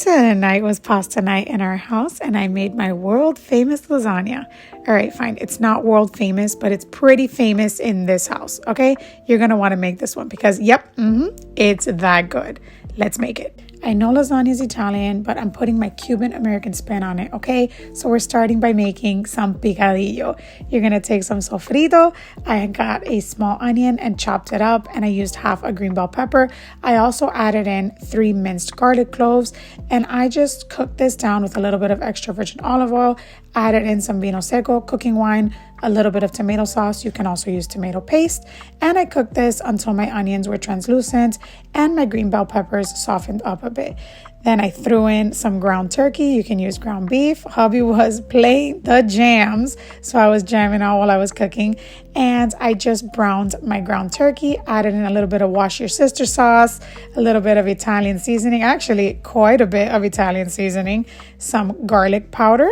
Tonight was pasta night in our house and I made my world famous lasagna. All right, fine. It's not world famous, but it's pretty famous in this house, okay? You're going to want to make this one because, it's that good. Let's make it. I know lasagna is Italian, but I'm putting my Cuban American spin on it, okay? So we're starting by making some picadillo. You're going to take some sofrito. I got a small onion and chopped it up, and I used half a green bell pepper. I also added in 3 minced garlic cloves, and I just cooked this down with a little bit of extra virgin olive oil, added in some vino seco, cooking wine, a little bit of tomato sauce. You can also use tomato paste. And I cooked this until my onions were translucent and my green bell peppers softened up a bit. Then I threw in some ground turkey. You can use ground beef. Hubby was playing the jams, so I was jamming out while I was cooking. And I just browned my ground turkey, added in a little bit of wash your sister sauce, a little bit of Italian seasoning, actually quite a bit of Italian seasoning, some garlic powder,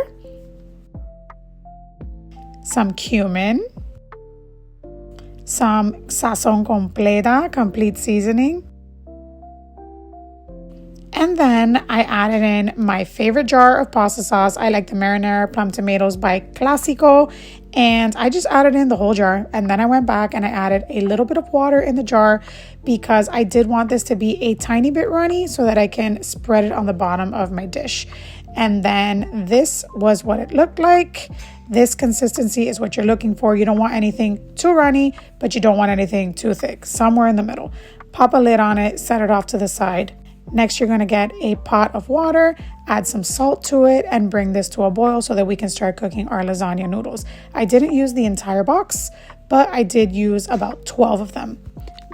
some cumin, some sazon completa, complete seasoning. And then I added in my favorite jar of pasta sauce. I like the marinara plum tomatoes by Classico. And I just added in the whole jar. And then I went back and I added a little bit of water in the jar because I did want this to be a tiny bit runny so that I can spread it on the bottom of my dish. And then this was what it looked like. This consistency is what you're looking for. You don't want anything too runny, but you don't want anything too thick. Somewhere in the middle. Pop a lid on it, set it off to the side. Next, you're going to get a pot of water, add some salt to it, and bring this to a boil so that we can start cooking our lasagna noodles. I didn't use the entire box, but I did use about 12 of them.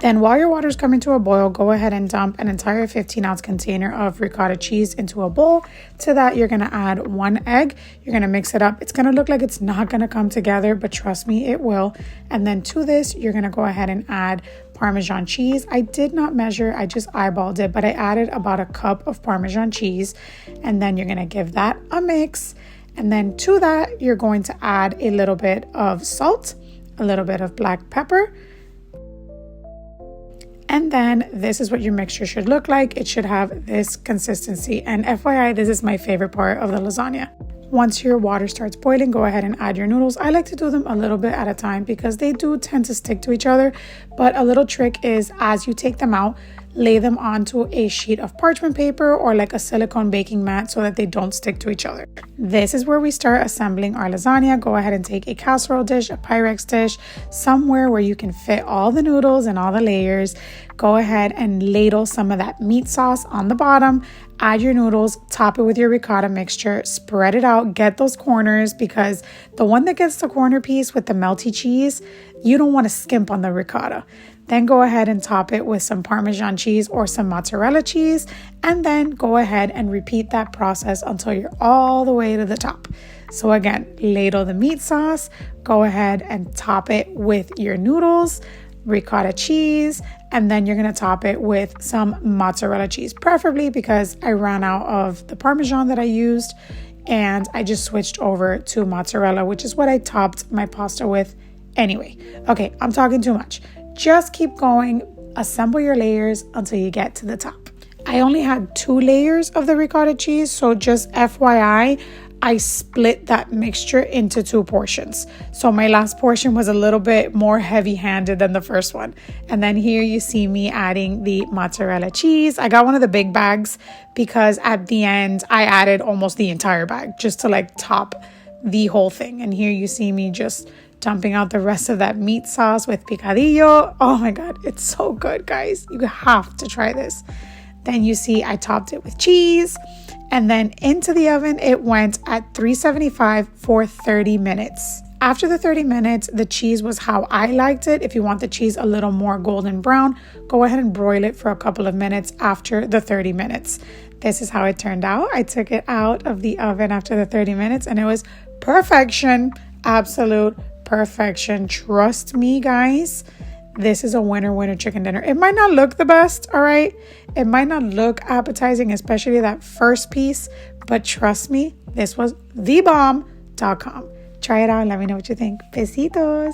Then while your water's coming to a boil, go ahead and dump an entire 15-ounce container of ricotta cheese into a bowl. To that, you're going to add 1 egg. You're going to mix it up. It's going to look like it's not going to come together, but trust me, it will. And then to this, you're going to go ahead and add Parmesan cheese. I did not measure, I just eyeballed it, but I added about a cup of Parmesan cheese. And then you're going to give that a mix. And then to that, you're going to add a little bit of salt, a little bit of black pepper. And then this is what your mixture should look like. It should have this consistency. And FYI, this is my favorite part of the lasagna. Once your water starts boiling, go ahead and add your noodles. I like to do them a little bit at a time because they do tend to stick to each other. But a little trick is as you take them out, lay them onto a sheet of parchment paper or like a silicone baking mat so that they don't stick to each other. This is where we start assembling our lasagna. Go ahead and take a casserole dish, a Pyrex dish, somewhere where you can fit all the noodles and all the layers. Go ahead and ladle some of that meat sauce on the bottom. Add your noodles, top it with your ricotta mixture, spread it out, get those corners because the one that gets the corner piece with the melty cheese, you don't want to skimp on the ricotta. Then go ahead and top it with some Parmesan cheese or some mozzarella cheese. And then go ahead and repeat that process until you're all the way to the top. So again, ladle the meat sauce, go ahead and top it with your noodles, ricotta cheese, and then you're going to top it with some mozzarella cheese, preferably because I ran out of the Parmesan that I used and I just switched over to mozzarella, which is what I topped my pasta with anyway. Okay, I'm talking too much. Just keep going, assemble your layers until you get to the top. I only had 2 layers of the ricotta cheese, so just FYI, I split that mixture into 2 portions. So my last portion was a little bit more heavy-handed than the first one. And then here you see me adding the mozzarella cheese. I got one of the big bags because at the end I added almost the entire bag just to like top the whole thing. And here you see me just dumping out the rest of that meat sauce with picadillo. Oh my God, it's so good, guys. You have to try this. Then you see I topped it with cheese. And then into the oven, it went at 375 for 30 minutes. After the 30 minutes, the cheese was how I liked it. If you want the cheese a little more golden brown, go ahead and broil it for a couple of minutes after the 30 minutes. This is how it turned out. I took it out of the oven after the 30 minutes and it was perfection. Absolute perfection. Trust me, guys. This is a winner chicken dinner. It might not look the best, all right? It might not look appetizing, especially that first piece, but trust me, this was thebomb.com. Try it out and let me know what you think. Besitos.